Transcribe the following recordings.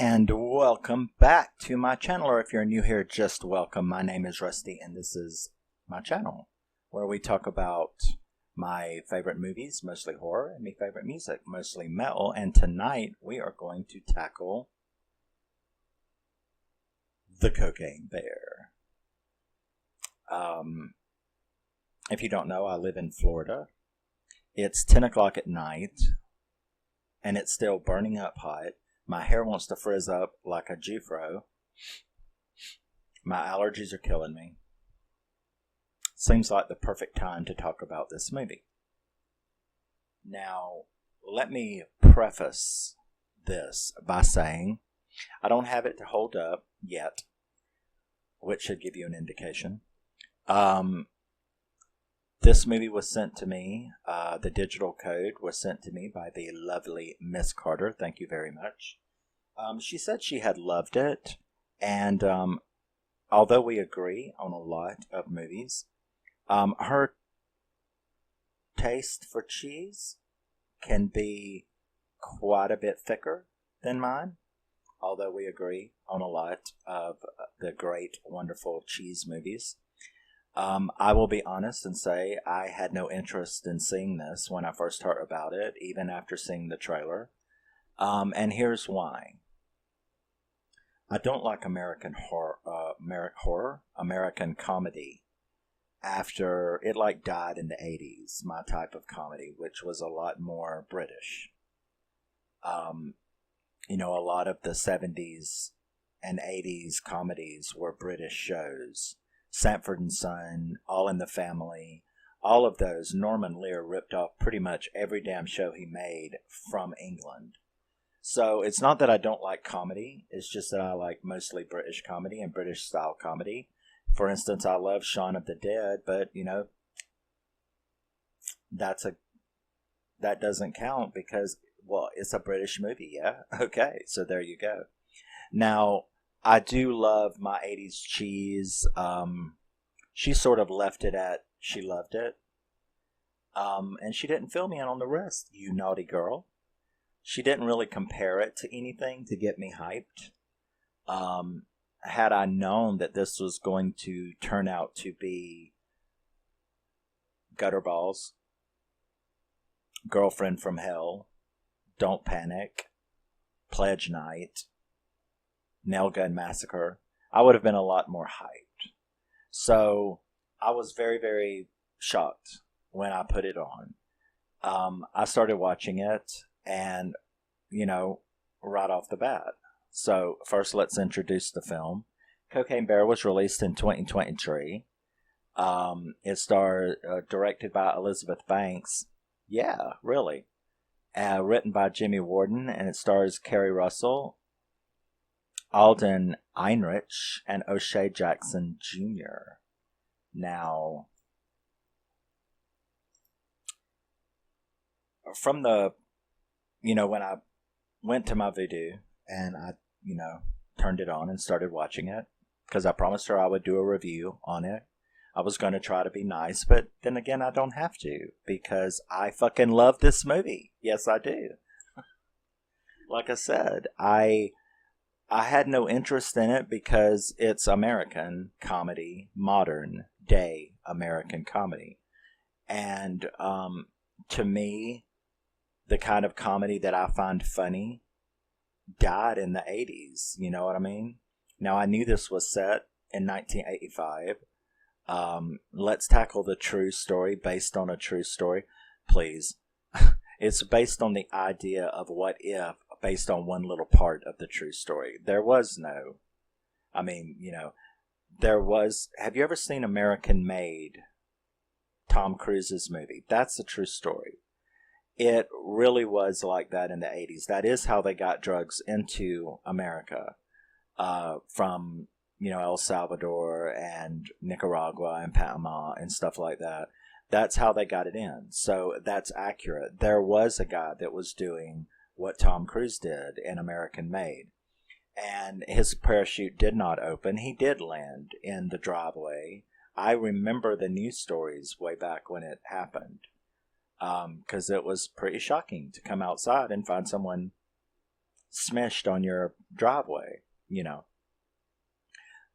And welcome back to my channel, or if you're new here, just welcome. My name is Rusty, and this is my channel, where we talk about my favorite movies, mostly horror, and my favorite music, mostly metal. And tonight, we are going to tackle The Cocaine Bear. If you don't know, I live in Florida. It's 10 o'clock at night, and it's still burning up hot. My hair wants to frizz up like a Jufro. My allergies are killing me. Seems like the perfect time to talk about this movie. Now, let me preface this by saying I don't have it to hold up yet, which should give you an indication. This movie was sent to me, the digital code was sent to me by the lovely Miss Carter. Thank you very much. She said she had loved it, and although we agree on a lot of movies, her taste for cheese can be quite a bit thicker than mine, although we agree on a lot of the great, wonderful cheese movies. I will be honest and say I had no interest in seeing this when I first heard about it, even after seeing the trailer. And here's why. I don't like American American comedy. After it died in the 80s, my type of comedy, which was a lot more British. A lot of the 70s and 80s comedies were British shows. Sanford and Son, All in the Family, all of those. Norman Lear ripped off pretty much every damn show he made from England. So it's not that I don't like comedy, it's just that I like mostly British comedy and British style comedy. For instance, I love Shaun of the Dead, but that doesn't count because, well, it's a British movie, yeah? Okay, so there you go. Now, I do love my 80s cheese. She sort of left it at she loved it. And she didn't fill me in on the rest, you naughty girl. She didn't really compare it to anything to get me hyped. Had I known that this was going to turn out to be Gutterballs, Girlfriend from Hell, Don't Panic, Pledge Night, Nail Gun Massacre, I would have been a lot more hyped. So I was very, very shocked when I put it on. I started watching it and, right off the bat. So first let's introduce the film. Cocaine Bear was released in 2023. It starred, directed by Elizabeth Banks. Yeah, really. Written by Jimmy Warden, and it stars Keri Russell, Alden Ehrenreich, and O'Shea Jackson Jr. Now, from the, when I went to my Vudu and I, turned it on and started watching it, because I promised her I would do a review on it. I was going to try to be nice, but then again, I don't have to, because I fucking love this movie. Yes, I do. Like I said, I had no interest in it because it's American comedy, modern day American comedy. And to me, the kind of comedy that I find funny died in the 80s. You know what I mean? Now, I knew this was set in 1985. Let's tackle the true story based on a true story. Please. It's based on the idea of what if, based on one little part of the true story. There was no, there was, have you ever seen American Made? Tom Cruise's movie. That's a true story. It really was like that in the 80s. That is how they got drugs into America, from, El Salvador and Nicaragua and Panama and stuff like that. That's how they got it in. So that's accurate. There was a guy that was doing what Tom Cruise did in American Made. And his parachute did not open. He did land in the driveway. I remember the news stories way back when it happened. Because it was pretty shocking to come outside and find someone smashed on your driveway, you know.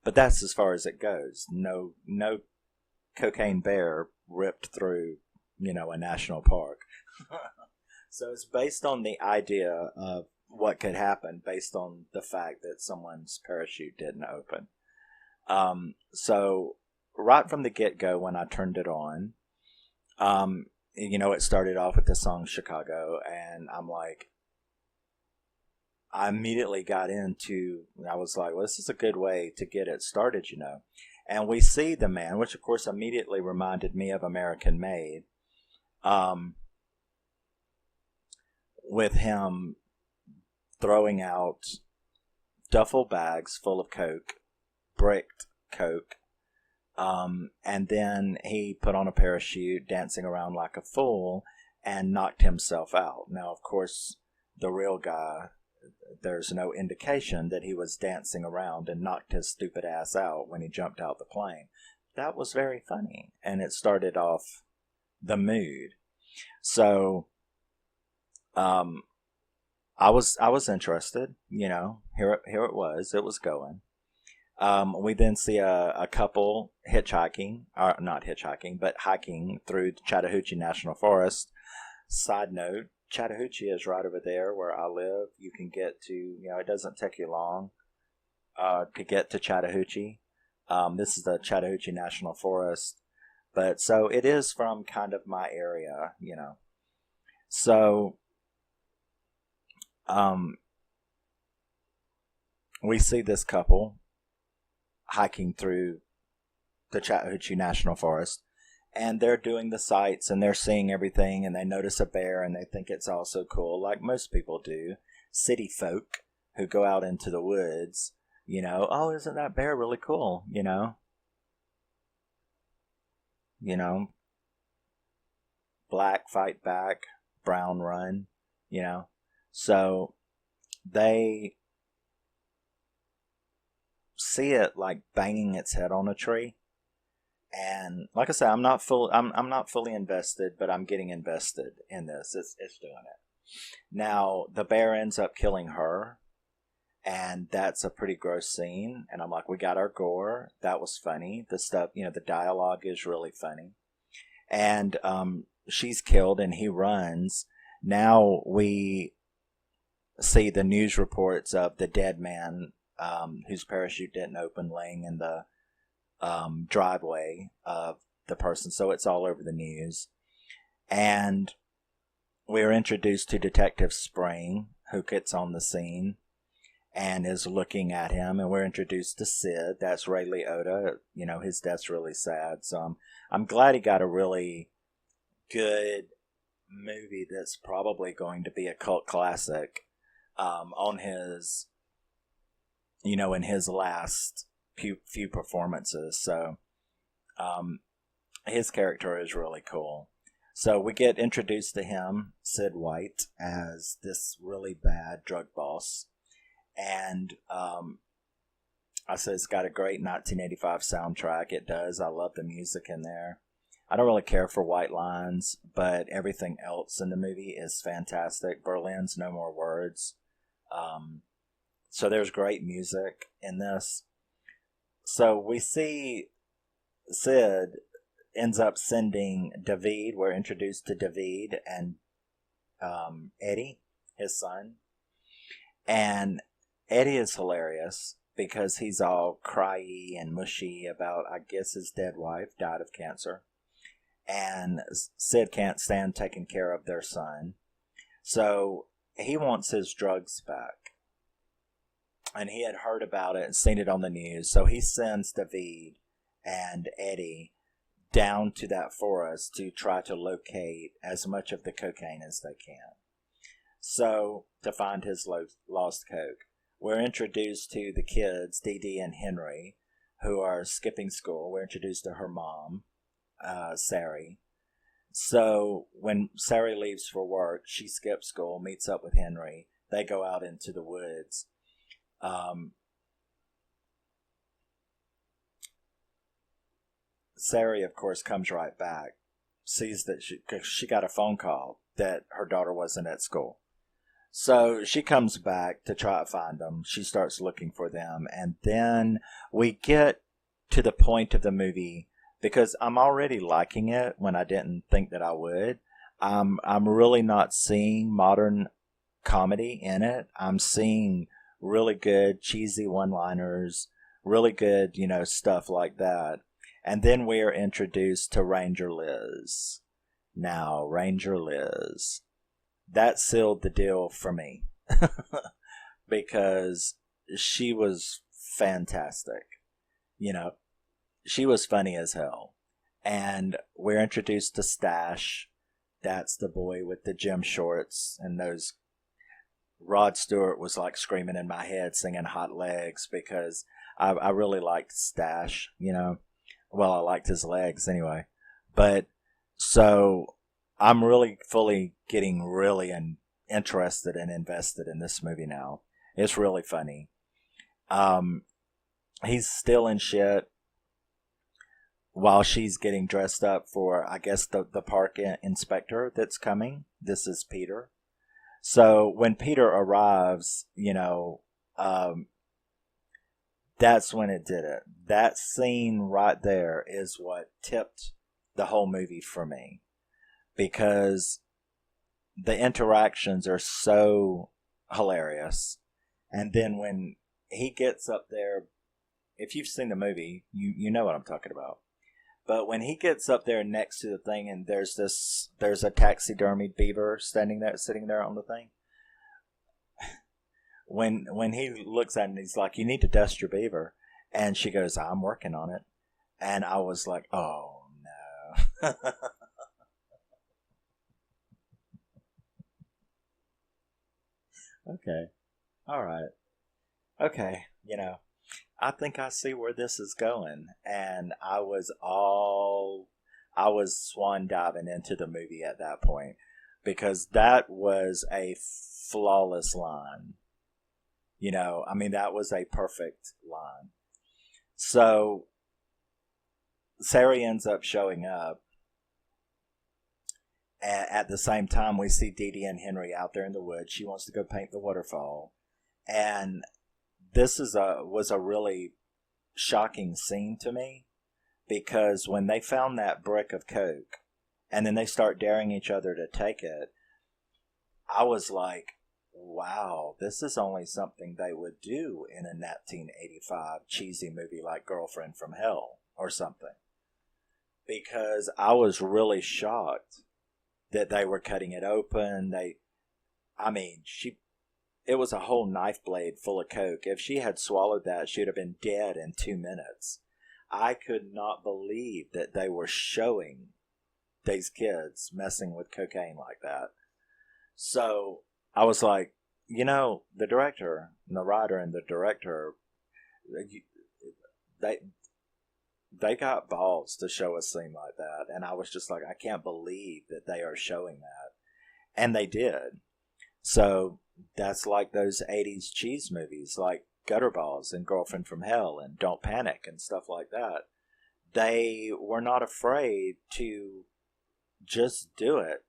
But that's as far as it goes. No cocaine bear ripped through, a national park. So it's based on the idea of what could happen based on the fact that someone's parachute didn't open. So right from the get-go when I turned it on, it started off with the song Chicago, and I'm like, I immediately got into, I was like, well, this is a good way to get it started, And we see the man, which of course immediately reminded me of American Made, with him throwing out duffel bags full of coke, bricked coke, and then he put on a parachute, dancing around like a fool, and knocked himself out. Now, of course, the real guy, there's no indication that he was dancing around and knocked his stupid ass out when he jumped out the plane. That was very funny, and it started off the mood. So, I was interested, here it was going. We then see a couple hitchhiking, or not hitchhiking, but hiking through Chattahoochee National Forest. Side note, Chattahoochee is right over there where I live. You can get to, it doesn't take you long to get to Chattahoochee. This is the Chattahoochee National Forest. But so it is from kind of my area, So, we see this couple hiking through the Chattahoochee National Forest, and they're doing the sights and they're seeing everything, and they notice a bear and they think it's all so cool, like most people do. City folk who go out into the woods, oh, isn't that bear really cool, black fight back, brown run, So they see it like banging its head on a tree, and like I said, I'm not fully invested, but I'm getting invested in this. It's doing it. Now the bear ends up killing her, and that's a pretty gross scene. And I'm like, we got our gore. That was funny. The stuff, the dialogue is really funny, and she's killed, and he runs. Now we see the news reports of the dead man whose parachute didn't open, laying in the driveway of the person. So it's all over the news. And we're introduced to Detective Spring, who gets on the scene and is looking at him. And we're introduced to Sid. That's Ray Liotta. His death's really sad. So I'm glad he got a really good movie that's probably going to be a cult classic on his, in his last few performances. So his character is really cool. So we get introduced to him, Sid White, as this really bad drug boss. And I said it's got a great 1985 soundtrack. It does. I love the music in there. I don't really care for White Lines, but everything else in the movie is fantastic. Berlin's No More Words. So there's great music in this. So we see Sid ends up sending David. We're introduced to David and Eddie, his son. And Eddie is hilarious because he's all cryy and mushy about, I guess, his dead wife died of cancer. And Sid can't stand taking care of their son. So he wants his drugs back. And he had heard about it and seen it on the news. So he sends David and Eddie down to that forest to try to locate as much of the cocaine as they can. So, to find his lost coke. We're introduced to the kids, Dee Dee and Henry, who are skipping school. We're introduced to her mom, Sari. So, when Sari leaves for work, she skips school, meets up with Henry. They go out into the woods. Sari, of course, comes right back, sees that she got a phone call that her daughter wasn't at school. So she comes back to try to find them. She starts looking for them. And then we get to the point of the movie because I'm already liking it when I didn't think that I would. I'm really not seeing modern comedy in it. I'm seeing really good cheesy one-liners, really good, stuff like that. And then we are introduced to Ranger Liz. Now, Ranger Liz, that sealed the deal for me because she was fantastic. You know, she was funny as hell. And we're introduced to Stash. That's the boy with the gym shorts and those. Rod Stewart was like screaming in my head singing Hot Legs because I really liked Stash. Well, I liked his legs anyway. But so I'm really fully getting really interested and invested in this movie now. It's really funny. He's still in shit while she's getting dressed up for, I guess, the park inspector that's coming. This is Peter. So when Peter arrives, that's when it did it. That scene right there is what tipped the whole movie for me. Because the interactions are so hilarious. And then when he gets up there, if you've seen the movie, you know what I'm talking about. But when he gets up there next to the thing and there's a taxidermied beaver sitting there on the thing. When he looks at it and he's like, "You need to dust your beaver." And she goes, "I'm working on it." And I was like, oh no. Okay. All right. Okay. I think I see where this is going. And I was swan diving into the movie at that point because that was a flawless line. That was a perfect line. So Sarah ends up showing up. And at the same time, we see Dee Dee and Henry out there in the woods. She wants to go paint the waterfall. And this was a really shocking scene to me because when they found that brick of coke and then they start daring each other to take it, I was like, wow, this is only something they would do in a 1985 cheesy movie like Girlfriend from Hell or something. Because I was really shocked that they were cutting it open. It was a whole knife blade full of coke. If she had swallowed that, she'd have been dead in 2 minutes. I could not believe that they were showing these kids messing with cocaine like that. So I was like, the director, and the writer and the director, they got balls to show a scene like that. And I was just like, I can't believe that they are showing that. And they did. So that's like those 80s cheese movies like Gutterballs and Girlfriend from Hell and Don't Panic and stuff like that. They were not afraid to just do it,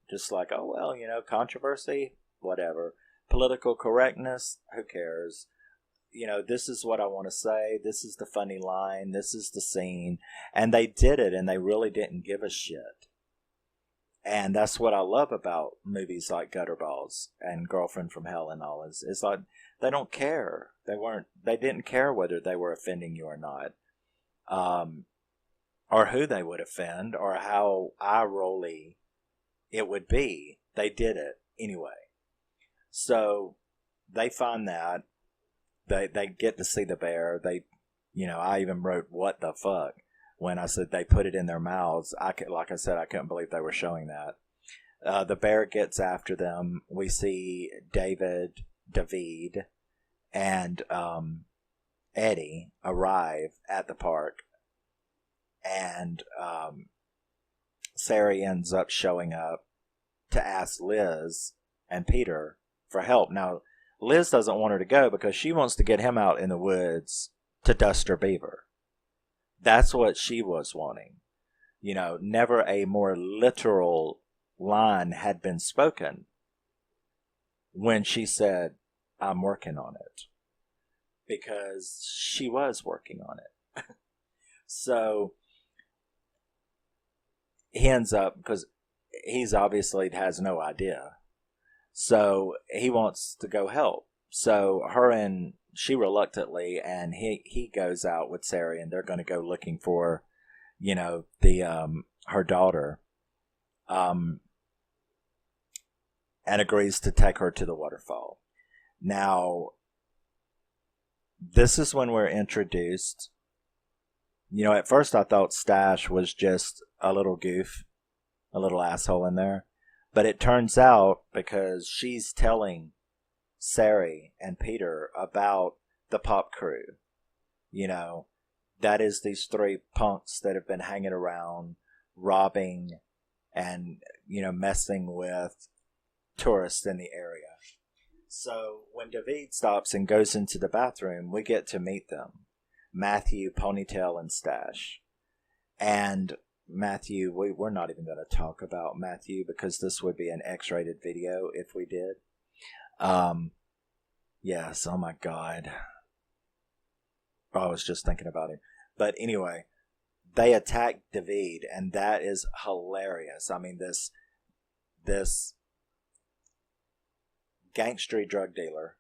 just like, oh, well, controversy, whatever. Political correctness, who cares? This is what I want to say. This is the funny line. This is the scene. And they did it, and they really didn't give a shit. And that's what I love about movies like Gutterballs and Girlfriend from Hell and all is like they don't care. They didn't care whether they were offending you or not. Or who they would offend or how eye-rolly it would be. They did it anyway. So they find that. They get to see the bear. I even wrote, "What the fuck?" when I said they put it in their mouths. Like I said, I couldn't believe they were showing that. The bear gets after them. We see David, and Eddie arrive at the park. And Sarah ends up showing up to ask Liz and Peter for help. Now, Liz doesn't want her to go because she wants to get him out in the woods to dust her beaver. That's what she was wanting. Never a more literal line had been spoken. when she said, I'm working on it. Because she was working on it. So he ends up, because he's obviously has no idea. So he wants to go help. So she reluctantly, and he goes out with Sari, and they're going to go looking for, her daughter, and agrees to take her to the waterfall. Now, this is when we're introduced. At first I thought Stash was just a little goof, a little asshole in there. But it turns out, because she's telling Sari and Peter about the pop crew, that is these three punks that have been hanging around, robbing and, messing with tourists in the area. So when David stops and goes into the bathroom, we get to meet them. Matthew, Ponytail, and Stash. And Matthew, we're not even going to talk about Matthew because this would be an X-rated video if we did. Yes, oh my God. I was just thinking about it. But anyway, they attack David, and that is hilarious. I mean, this gangstery drug dealer,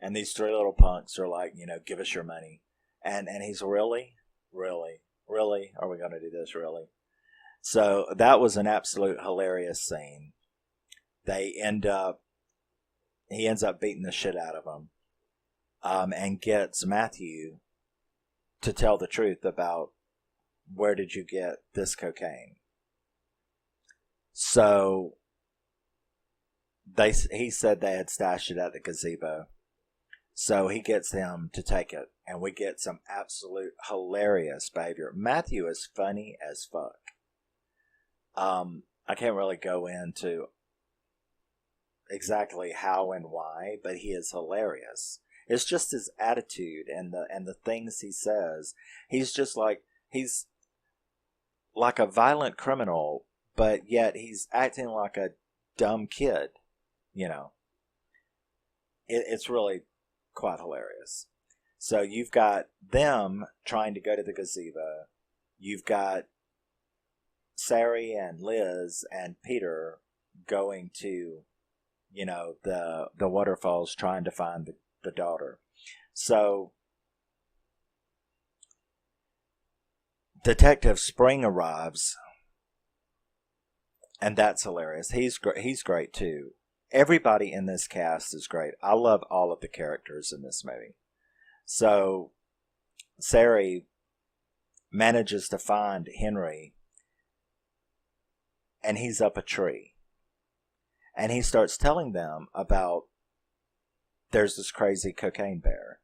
and these three little punks are like, give us your money. And he's really are we going to do this, really? So that was an absolute hilarious scene. He ends up beating the shit out of him, and gets Matthew to tell the truth about where did you get this cocaine. So he said they had stashed it at the gazebo. So he gets them to take it, and we get some absolute hilarious behavior. Matthew is funny as fuck. I can't really go into exactly how and why, but he is hilarious. It's just his attitude and the things he says. He's like a violent criminal, but yet he's acting like a dumb kid. It's really quite hilarious. So you've got them trying to go to the gazebo. You've got Sari and Liz and Peter going to, the waterfalls, trying to find the daughter. So Detective Spring arrives, and that's hilarious. He's great too. Everybody in this cast is great. I love all of the characters in this movie. So Sari manages to find Henry, and he's up a tree. And he starts telling them about there's this crazy cocaine bear.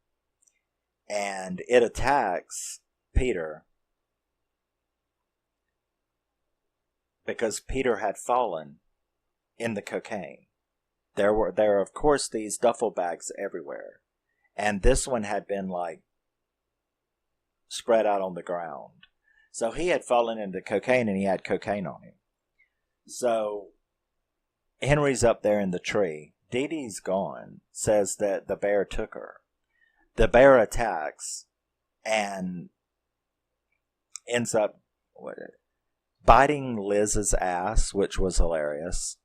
And it attacks Peter because Peter had fallen in the cocaine. There are of course these duffel bags everywhere, and this one had been like spread out on the ground. So he had fallen into cocaine, and he had cocaine on him. So Henry's up there in the tree. Dee Dee's gone, says that the bear took her. The bear attacks and ends up biting Liz's ass, which was hilarious.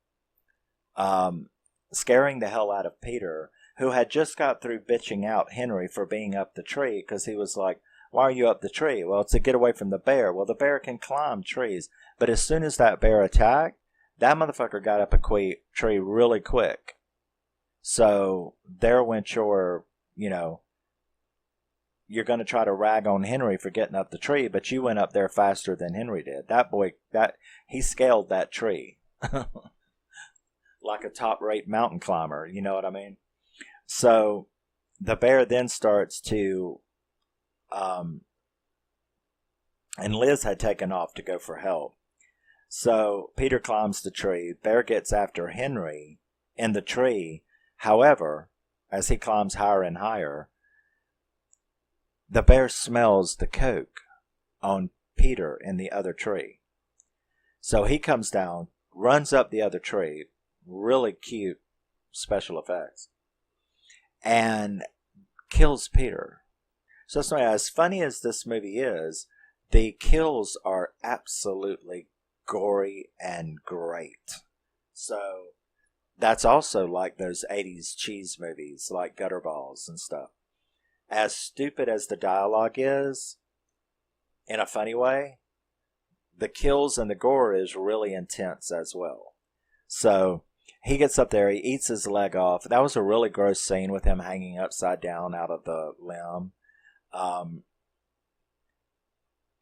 Scaring the hell out of Peter, who had just got through bitching out Henry for being up the tree, because he was like, why are you up the tree? Well, it's to get away from the bear. Well, the bear can climb trees. But as soon as that bear attacked, that motherfucker got up a tree really quick. So there went your, you're going to try to rag on Henry for getting up the tree, but you went up there faster than Henry did. That boy, he scaled that tree. Like a top-rate mountain climber, you know what I mean? So the bear then starts to, and Liz had taken off to go for help. So Peter climbs the tree. Bear gets after Henry in the tree. However, as he climbs higher and higher, the bear smells the coke on Peter in the other tree. So he comes down, runs up the other tree. Really cute special effects, and kills Peter. So as funny as this movie is, the kills are absolutely gory and great. So that's also like those 80s cheese movies like Gutterballs and stuff. As stupid as the dialogue is, in a funny way, the kills and the gore is really intense as well. So he gets up there, he eats his leg off. That was a really gross scene with him hanging upside down out of the limb.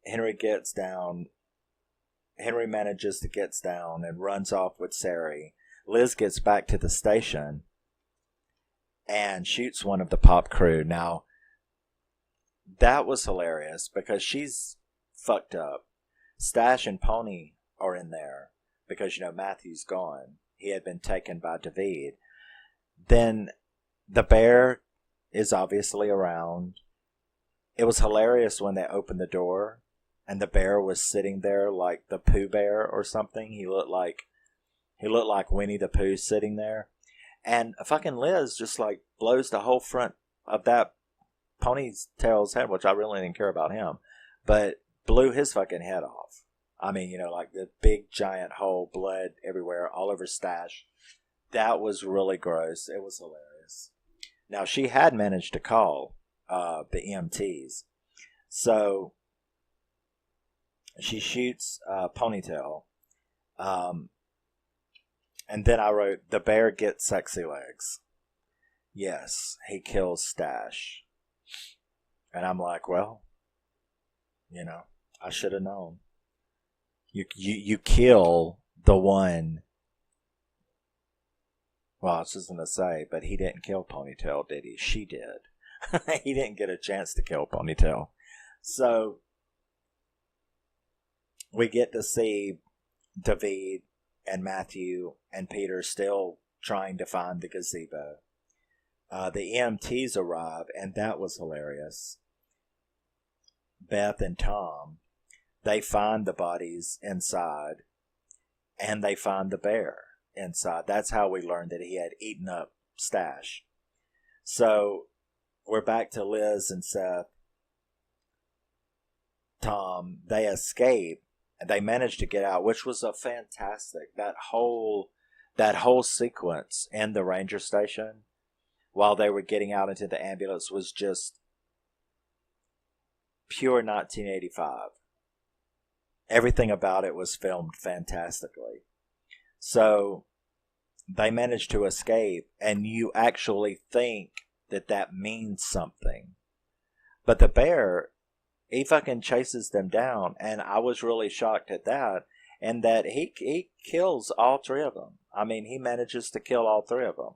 Henry gets down. Henry manages to get down and runs off with Sari. Liz gets back to the station and shoots one of the pop crew. Now, that was hilarious because she's fucked up. Stash and Pony are in there because, Matthew's gone. He had been taken by David. Then the bear is obviously around. It was hilarious when they opened the door and the bear was sitting there like the Pooh Bear or something. He looked like Winnie the Pooh sitting there. And fucking Liz just like blows the whole front of that Ponytail's head, which I really didn't care about him, but blew his fucking head off. I mean, like the big giant hole, blood everywhere, all over Stash. That was really gross. It was hilarious. Now, she had managed to call the EMTs. So she shoots Ponytail. And then I wrote, the bear gets sexy legs. Yes, he kills Stash. And I'm like, well, I should have known. You kill the one. Well, I was just going to say, but he didn't kill Ponytail, did he? She did. He didn't get a chance to kill Ponytail. So, we get to see David and Matthew and Peter still trying to find the gazebo. The EMTs arrive, and that was hilarious. Beth and Tom, they find the bodies inside, and they find the bear inside. That's how we learned that he had eaten up Stash. So, we're back to Liz and Seth. Tom, they escape. They managed to get out, which was a fantastic. That whole sequence in the ranger station while they were getting out into the ambulance was just pure 1985. Everything about it was filmed fantastically. So they managed to escape, and you actually think that means something. But the bear, he fucking chases them down, and I was really shocked at that, and that he kills all three of them. I mean, he manages to kill all three of them.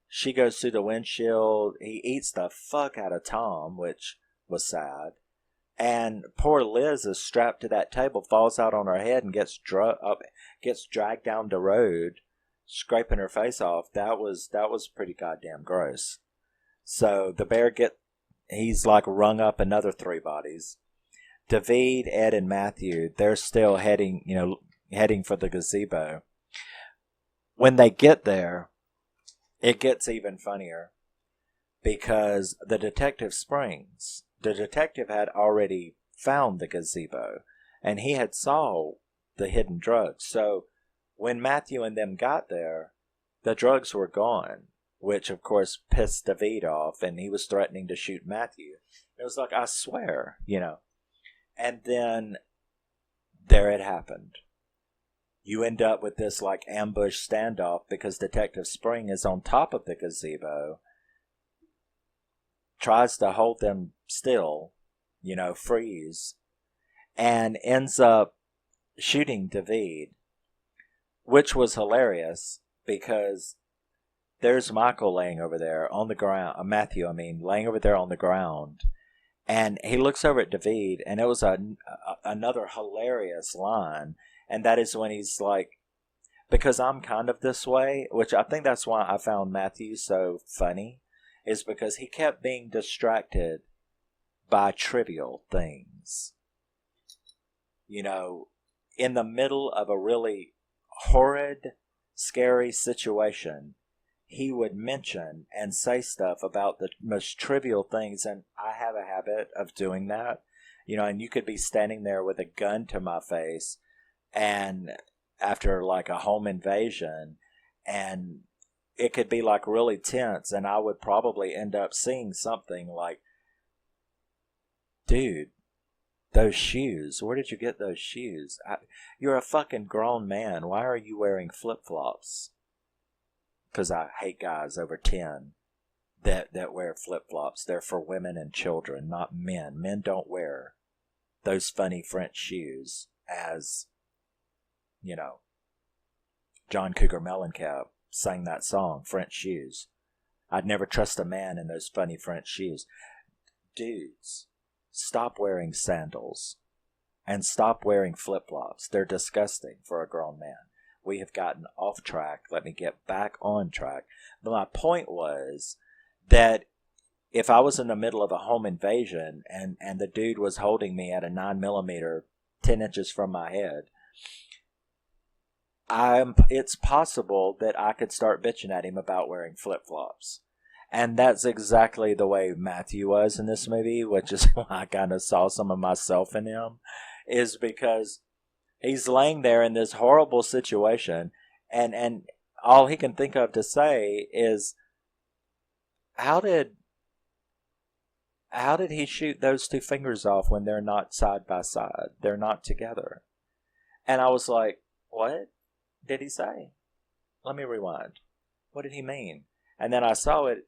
She goes through the windshield. He eats the fuck out of Tom, which was sad. And poor Liz is strapped to that table, falls out on her head, and gets dragged down the road, scraping her face off. That was pretty goddamn gross. So the bear he's like rung up another three bodies. David, Ed, and Matthew, they're still heading for the gazebo. When they get there, it gets even funnier because the detective had already found the gazebo, and he had saw the hidden drugs. So when Matthew and them got there, the drugs were gone, which of course pissed David off, and he was threatening to shoot Matthew. It was like, I swear, And then there it happened. You end up with this like ambush standoff because Detective Spring is on top of the gazebo, tries to hold them still, freeze, and ends up shooting David, which was hilarious because there's Michael laying over there on the ground, Matthew, laying over there on the ground, and he looks over at David, and it was another hilarious line, and that is when he's like, because I'm kind of this way, which I think that's why I found Matthew so funny, is because he kept being distracted by trivial things. In the middle of a really horrid, scary situation, he would mention and say stuff about the most trivial things. And I have a habit of doing that, and you could be standing there with a gun to my face and after like a home invasion, and it could be like really tense, and I would probably end up seeing something like, dude, those shoes, where did you get those shoes? You're a fucking grown man. Why are you wearing flip-flops? Because I hate guys over 10 that wear flip-flops. They're for women and children, not men. Men don't wear those funny French shoes, as, John Cougar Mellencamp sang that song, French Shoes. I'd never trust a man in those funny French shoes. Dudes, stop wearing sandals and stop wearing flip-flops. They're disgusting for a grown man. We have gotten off track. Let me get back on track. But my point was that if I was in the middle of a home invasion and the dude was holding me at a 9mm 10 inches from my head, it's possible that I could start bitching at him about wearing flip-flops. And that's exactly the way Matthew was in this movie, which is why I kind of saw some of myself in him, is because he's laying there in this horrible situation, and all he can think of to say is, how did he shoot those two fingers off when they're not side by side? They're not together. And I was like, what did he say? Let me rewind. What did he mean? And then I saw it.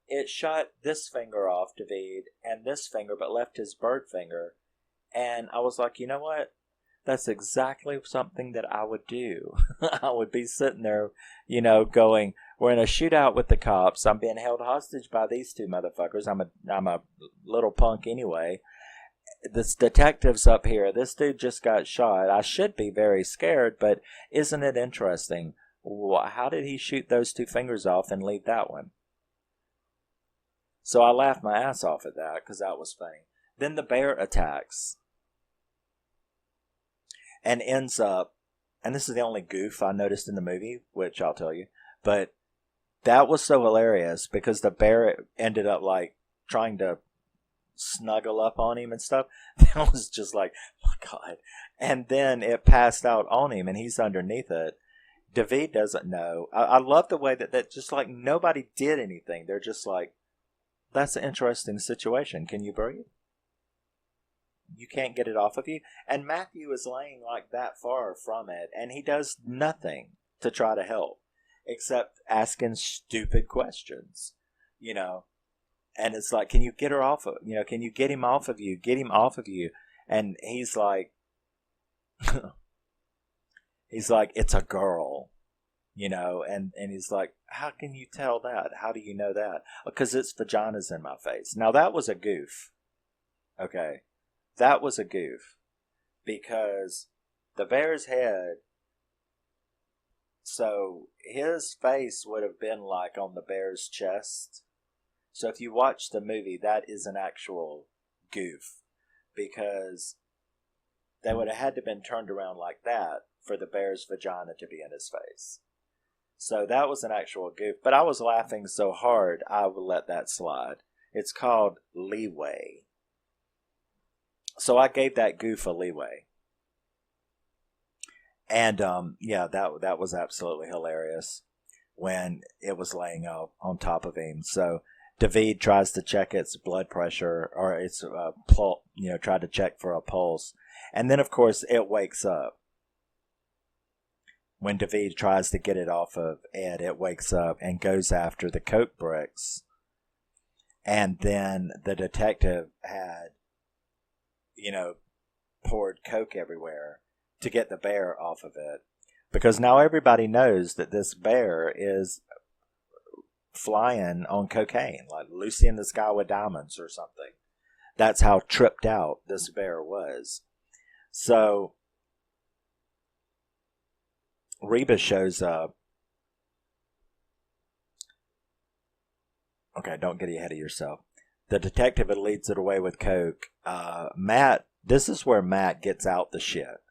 It shot this finger off, David, and this finger, but left his bird finger. And I was like, you know what? That's exactly something that I would do. I would be sitting there, going, we're in a shootout with the cops. I'm being held hostage by these two motherfuckers. I'm a little punk anyway. This detective's up here. This dude just got shot. I should be very scared, but isn't it interesting? How did he shoot those two fingers off and leave that one? So I laughed my ass off at that because that was funny. Then the bear attacks and ends up, and this is the only goof I noticed in the movie, which I'll tell you, but that was so hilarious because the bear ended up like trying to snuggle up on him and stuff. That was just like, oh my God. And then it passed out on him and he's underneath it. David doesn't know. I love the way that just like nobody did anything. They're just like, that's an interesting situation. Can you breathe? You can't get it off of you. And Matthew is laying like that far from it, and he does nothing to try to help except asking stupid questions, And it's like, can you get her off of, can you get him off of you? Get him off of you. And he's like, it's a girl. And he's like, how can you tell that? How do you know that? Because its vagina's in my face. Now, that was a goof. Okay. That was a goof. Because the bear's head, so his face would have been like on the bear's chest. So if you watch the movie, that is an actual goof. Because they would have had to been turned around like that for the bear's vagina to be in his face. So that was an actual goof. But I was laughing so hard, I will let that slide. It's called leeway. So I gave that goof a leeway. And, that was absolutely hilarious when it was laying up on top of him. So David tries to check its blood pressure, or its, tried to check for a pulse. And then, of course, it wakes up. When David tries to get it off of Ed, it wakes up and goes after the Coke bricks. And then the detective had, poured Coke everywhere to get the bear off of it. Because now everybody knows that this bear is flying on cocaine, like Lucy in the Sky with Diamonds or something. That's how tripped out this bear was. So Reba shows up. Okay, don't get ahead of yourself. The detective leads it away with Coke. Matt, this is where Matt gets out the shit.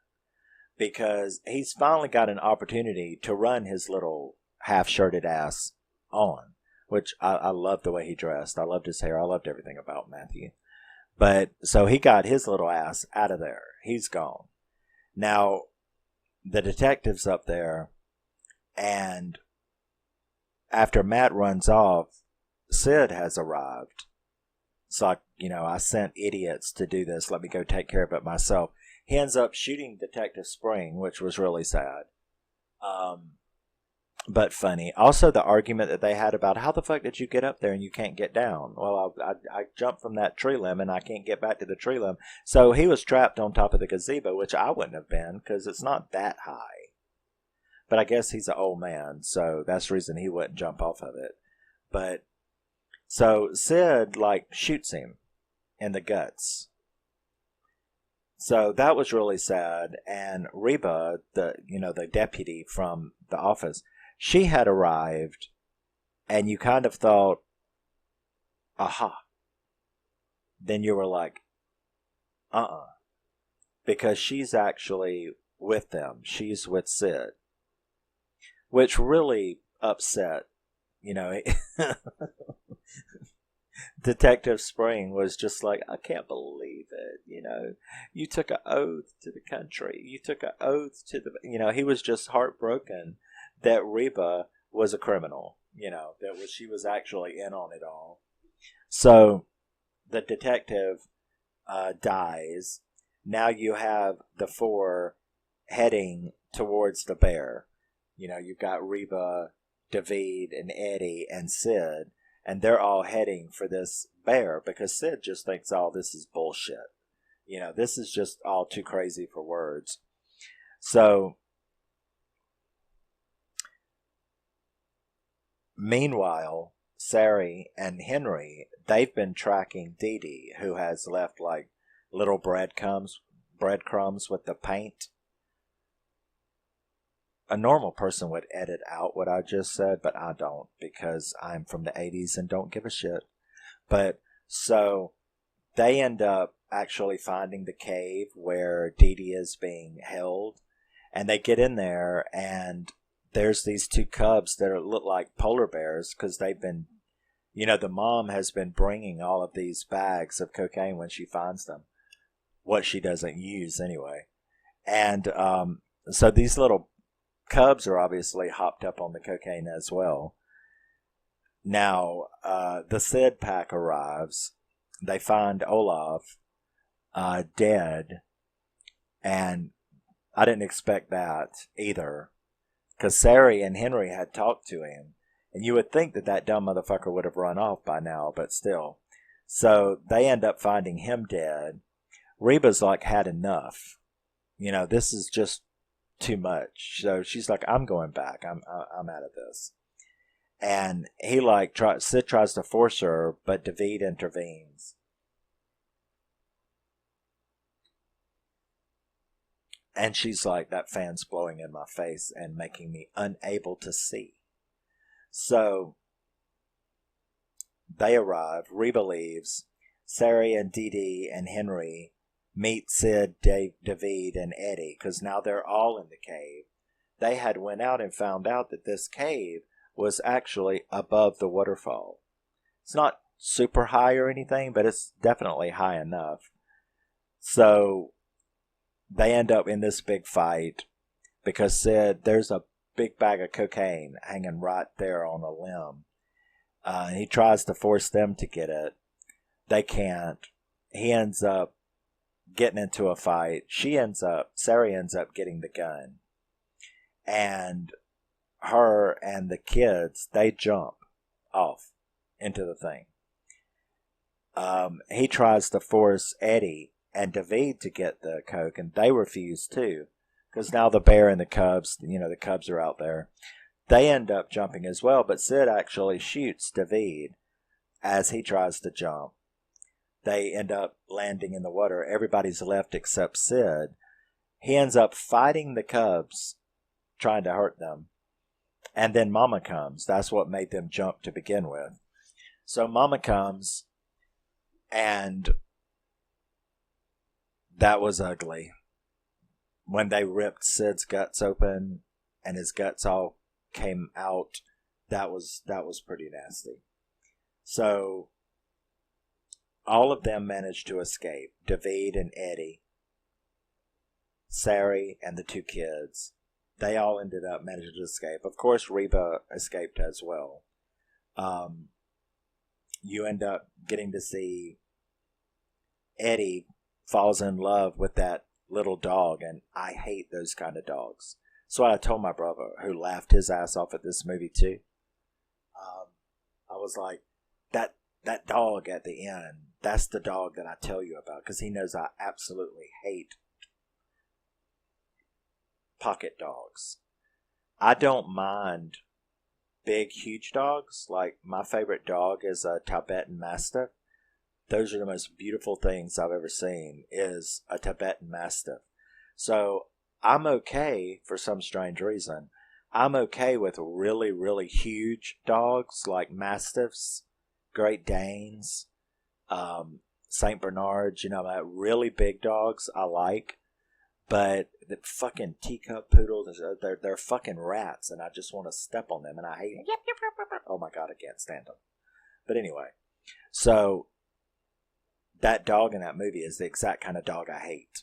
Because he's finally got an opportunity to run his little half-shirted ass on, which I loved the way he dressed. I loved his hair. I loved everything about Matthew. But so he got his little ass out of there. He's gone. Now, the detective's up there, and after Matt runs off, Sid has arrived. It's like, I sent idiots to do this. Let me go take care of it myself. He ends up shooting Detective Spring, which was really sad. But funny. Also, the argument that they had about how the fuck did you get up there and you can't get down? Well, I jumped from that tree limb and I can't get back to the tree limb. So he was trapped on top of the gazebo, which I wouldn't have been because it's not that high. But I guess he's an old man, so that's the reason he wouldn't jump off of it. But so Sid shoots him in the guts. So that was really sad. And Reba, the deputy from the office, she had arrived, and you kind of thought, aha. Then you were like, because she's actually with them. She's with Sid, which really upset, Detective Spring was just like, I can't believe it. You took an oath to the country. You took an oath to the, he was just heartbroken that Reba was a criminal, she was actually in on it all. So the detective dies. Now you have the four heading towards the bear. You've got Reba, David, and Eddie, and Sid, and they're all heading for this bear because Sid just thinks, oh, this is bullshit. This is just all too crazy for words. So, meanwhile, Sari and Henry, they've been tracking Dee Dee, who has left little breadcrumbs with the paint. A normal person would edit out what I just said, but I don't because I'm from the 80s and don't give a shit. But so they end up actually finding the cave where Dee Dee is being held, and they get in there, and there's these two cubs that look like polar bears because they've been, the mom has been bringing all of these bags of cocaine when she finds them, what she doesn't use anyway. And so these little cubs are obviously hopped up on the cocaine as well. Now, the Sid pack arrives. They find Olaf dead, and I didn't expect that either, because Sari and Henry had talked to him, and you would think that dumb motherfucker would have run off by now, but still. So they end up finding him dead. Reba's had enough. This is just too much. So she's like, I'm going back. I'm out of this. And he Sid tries to force her, but David intervenes. And she's like, that fan's blowing in my face and making me unable to see. So they arrive. Reba leaves. Sari and Dee Dee and Henry meet Sid, David, and Eddie, because now they're all in the cave. They had went out and found out that this cave was actually above the waterfall. It's not super high or anything, but it's definitely high enough. So they end up in this big fight because there's a big bag of cocaine hanging right there on a limb. And he tries to force them to get it. They can't. He ends up getting into a fight. Sari ends up getting the gun. And her and the kids, they jump off into the thing. He tries to force Eddie and David to get the coke, and they refuse too. Because now the bear and the cubs, the cubs are out there. They end up jumping as well, but Sid actually shoots David as he tries to jump. They end up landing in the water. Everybody's left except Sid. He ends up fighting the cubs, trying to hurt them. And then Mama comes. That's what made them jump to begin with. So Mama comes, and that was ugly. When they ripped Sid's guts open and his guts all came out, that was pretty nasty. So all of them managed to escape. David and Eddie, Sari, and the 2 kids. They all ended up managing to escape. Of course, Reba escaped as well. You end up getting to see Eddie falls in love with that little dog, and I hate those kind of dogs. So I told my brother, who laughed his ass off at this movie too. I was like, that dog at the end, that's the dog that I tell you about, because he knows I absolutely hate pocket dogs. I don't mind big, huge dogs. Like, my favorite dog is a Tibetan Mastiff. Those are the most beautiful things I've ever seen, is a Tibetan Mastiff. So I'm okay, for some strange reason, I'm okay with really, really huge dogs like Mastiffs, Great Danes, St. Bernards, that really big dogs I like. But the fucking teacup poodles, they're fucking rats, and I just want to step on them, and I hate them. Oh my God, I can't stand them. But anyway, so that dog in that movie is the exact kind of dog I hate.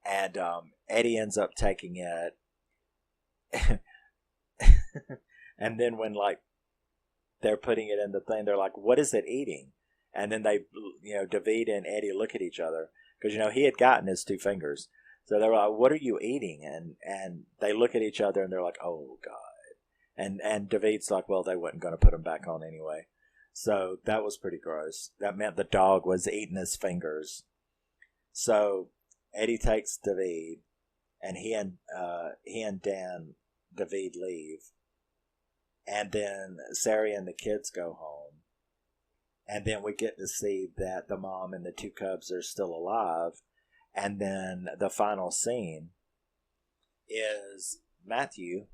And Eddie ends up taking it. And then when, like, they're putting it in the thing, they're like, what is it eating? And then they, David and Eddie look at each other, because, he had gotten his 2 fingers. So they were like, what are you eating? And they look at each other, and they're like, oh, God. And David's like, well, they weren't going to put him back on anyway. So that was pretty gross. That meant the dog was eating his fingers. So Eddie takes David, and he and David leave. And then Sari and the kids go home. And then we get to see that the mom and the 2 cubs are still alive. And then the final scene is Matthew.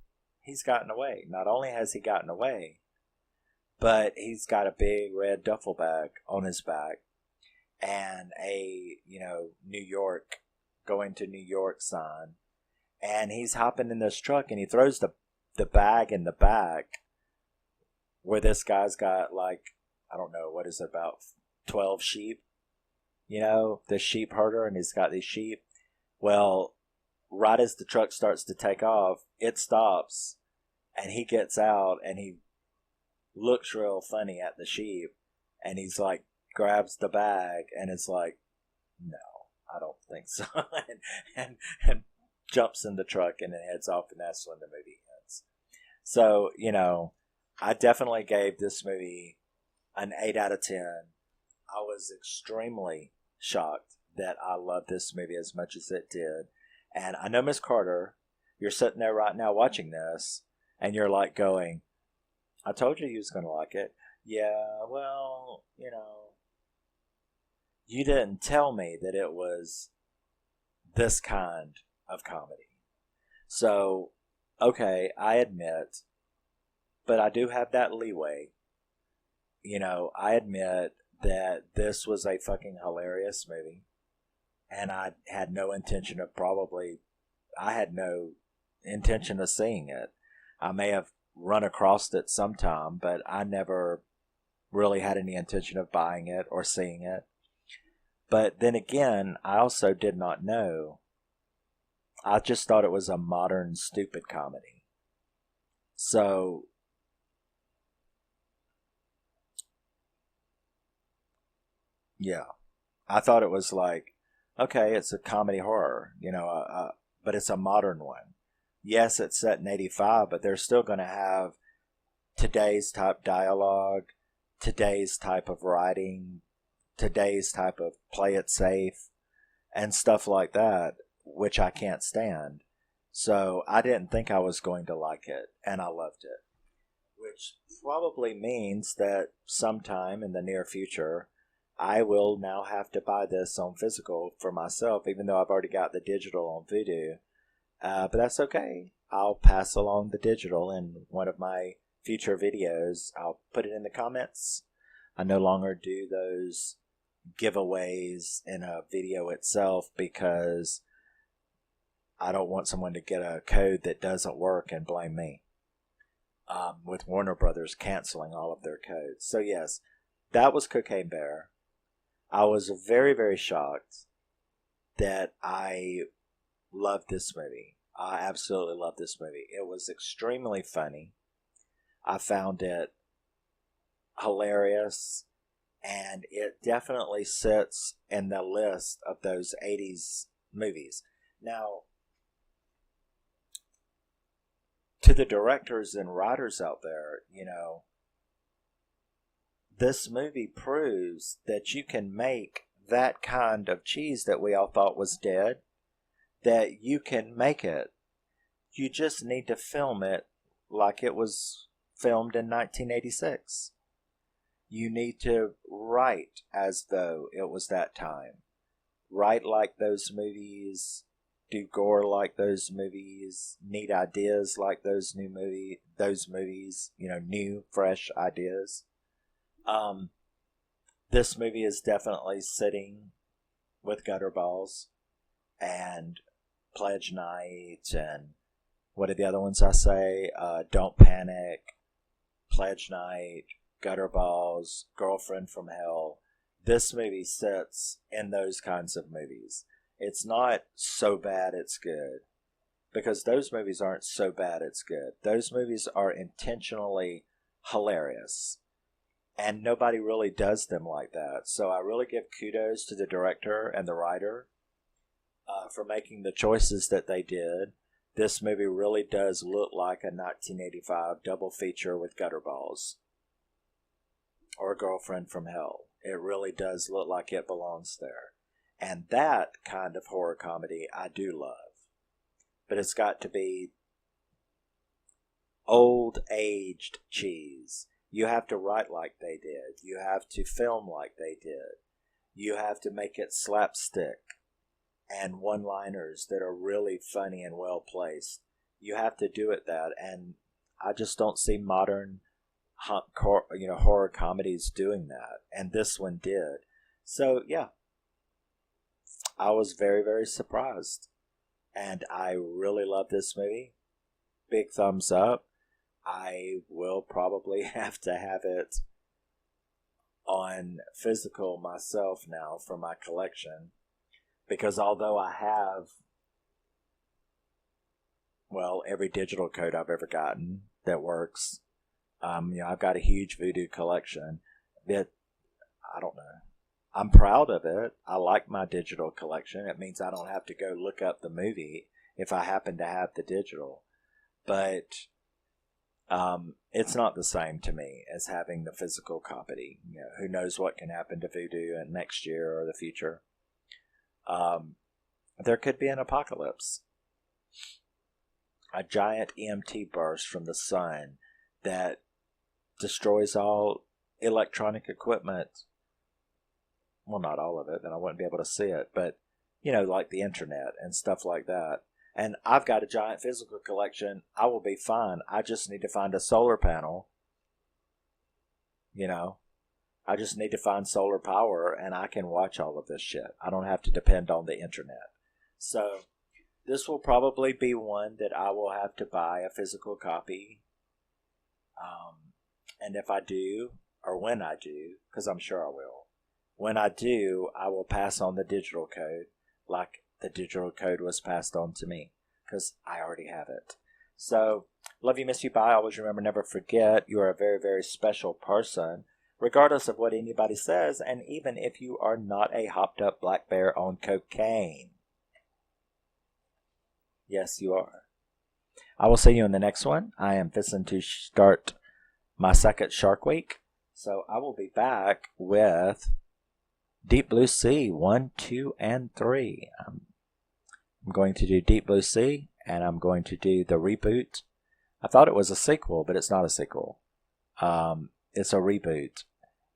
He's gotten away. Not only has he gotten away, but he's got a big red duffel bag on his back and a, New York, going to New York sign. And he's hopping in this truck, and he throws the bag in the back where this guy's got, like, I don't know, what is it, about 12 sheep? The sheep herder, and he's got these sheep. Well, right as the truck starts to take off, it stops, and he gets out, and he looks real funny at the sheep, and he's like, grabs the bag, and it's like, no, I don't think so, and jumps in the truck and then heads off, and that's when the movie ends. So, I definitely gave this movie an 8 out of 10. I was extremely shocked that I loved this movie as much as it did. And I know, Miss Carter, you're sitting there right now watching this, and you're like going, I told you was going to like it. Yeah, well, you didn't tell me that it was this kind of comedy. So, okay, I admit, but I do have that leeway. I admit that this was a fucking hilarious movie, and I had no intention of seeing it. I may have run across it sometime, but I never really had any intention of buying it or seeing it. But then again, I also did not know. I just thought it was a modern, stupid comedy. So, yeah, I thought it was like, okay, it's a comedy horror, but it's a modern one. Yes, it's set in 85, but they're still going to have today's type dialogue, today's type of writing, today's type of play it safe, and stuff like that, which I can't stand. So I didn't think I was going to like it, and I loved it. Which probably means that sometime in the near future, I will now have to buy this on physical for myself, even though I've already got the digital on Vudu. But that's okay. I'll pass along the digital in one of my future videos. I'll put it in the comments. I no longer do those giveaways in a video itself because I don't want someone to get a code that doesn't work and blame me. with Warner Brothers canceling all of their codes. So yes, that was Cocaine Bear. I was very, very shocked that I loved this movie. I absolutely loved this movie. It was extremely funny. I found it hilarious, and it definitely sits in the list of those 80s movies. Now, to the directors and writers out there, this movie proves that you can make that kind of cheese that we all thought was dead, that you can make it. You just need to film it like it was filmed in 1986. You need to write as though it was that time. Write like those movies, do gore like those movies, neat ideas like those movies, new, fresh ideas. This movie is definitely sitting with Gutterballs and Pledge Night, and what are the other ones I say? Don't Panic, Pledge Night, Gutterballs, Girlfriend from Hell. This movie sits in those kinds of movies. It's not so bad it's good, because those movies aren't so bad it's good. Those movies are intentionally hilarious, and nobody really does them like that. So I really give kudos to the director and the writer for making the choices that they did. This movie really does look like a 1985 double feature with Gutterballs or Girlfriend from Hell. It really does look like it belongs there. And that kind of horror comedy I do love. But it's got to be old, aged cheese. You have to write like they did. You have to film like they did. You have to make it slapstick and one-liners that are really funny and well placed. You have to do it that, and I just don't see modern horror comedies doing that, and this one did. So yeah, I was very, very surprised, and I really love this movie. Big thumbs up. I will probably have to have it on physical myself now for my collection, because although I have, every digital code I've ever gotten that works, I've got a huge voodoo collection that, I don't know, I'm proud of it. I like my digital collection. It means I don't have to go look up the movie if I happen to have the digital. But it's not the same to me as having the physical copy. Who knows what can happen to voodoo in next year or the future. There could be an apocalypse. A giant EMT burst from the sun that destroys all electronic equipment. Well, not all of it, then I wouldn't be able to see it, but, like the internet and stuff like that. And I've got a giant physical collection. I will be fine. I just need to find a solar panel. I just need to find solar power, and I can watch all of this shit. I don't have to depend on the internet. So this will probably be one that I will have to buy a physical copy. And if I do, or when I do, because I'm sure I will, when I do, I will pass on the digital code like the digital code was passed on to me, because I already have it. So, love you, miss you, bye. Always remember, never forget, you are a very, very special person, regardless of what anybody says, and even if you are not a hopped up black bear on cocaine. Yes, you are. I will see you in the next one. I am fixing to start my second Shark Week, so I will be back with Deep Blue Sea 1, 2, and 3. I'm going to do Deep Blue Sea, and I'm going to do the reboot. I thought it was a sequel, but it's not a sequel. It's a reboot.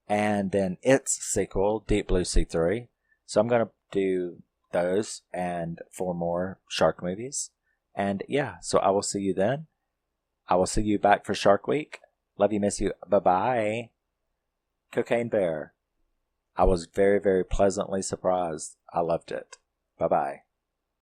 And then its sequel, Deep Blue Sea 3. So I'm going to do those and 4 more shark movies. And yeah, so I will see you then. I will see you back for Shark Week. Love you, miss you. Bye-bye. Cocaine Bear. I was very, very pleasantly surprised. I loved it. Bye-bye.